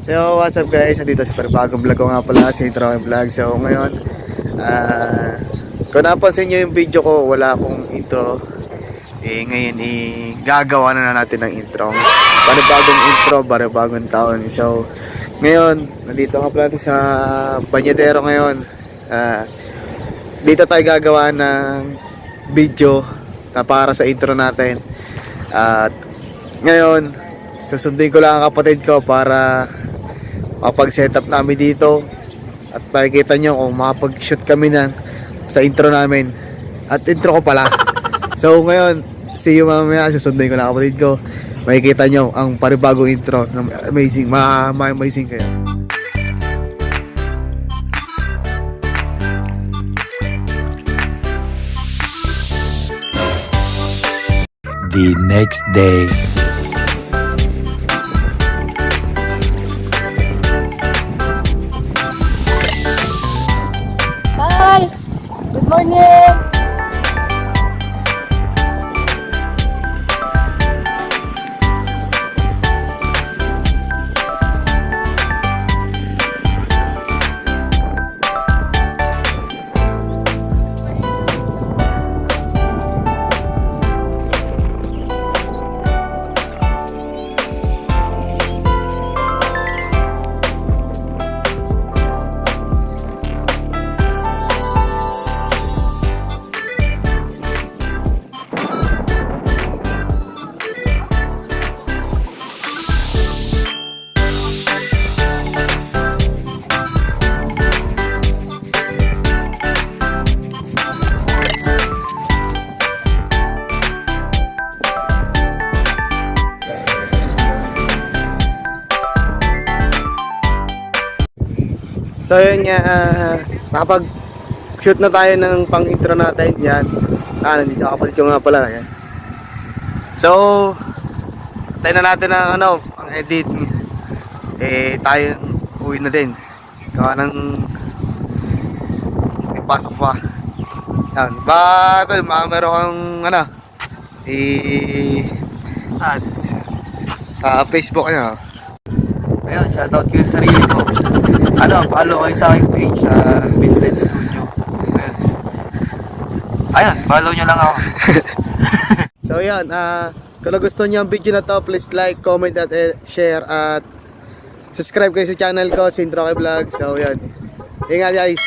So what's up guys, nandito sa panibagong vlog ko nga pala, si Intro Vlog. So ngayon, kung napansin nyo yung video ko, wala akong intro. Ngayon gagawa na natin ng intro. Panibagong intro, panibagong taon. So ngayon, nandito nga pala sa Banyadero ngayon. Dito tayo gagawa ng video na para sa intro natin. At ngayon, susundin ko lang ang kapatid ko para mapag-setup namin dito at makikita nyo kung makapag-shoot kami sa intro namin at intro ko pala. So ngayon, see you mamaya, susundin ko lang ang kapatid ko, makikita nyo ang panibagong intro. Amazing, ma-amazing kayo. The next day. Hi! Good morning! So yun nga, nakapag-shoot na tayo ng pang-intro natin. Yan, nandito kapatid ko nga pala. Yan. So tayo na natin ang ang edit. Tayo uwi na din. Gawa ng ipasok pa. Yan, ito, meron kang saan? Sa Facebook niya. Ayun, shoutout ko yung sarili ko. Follow kayo sa aking page sa Vincent Studio. Ayun, follow nyo lang ako. So yan, kung nagustuhan nyo ang video na to, please like, comment at share at subscribe kayo sa channel ko, Intro Vlog. So yan, ingat guys.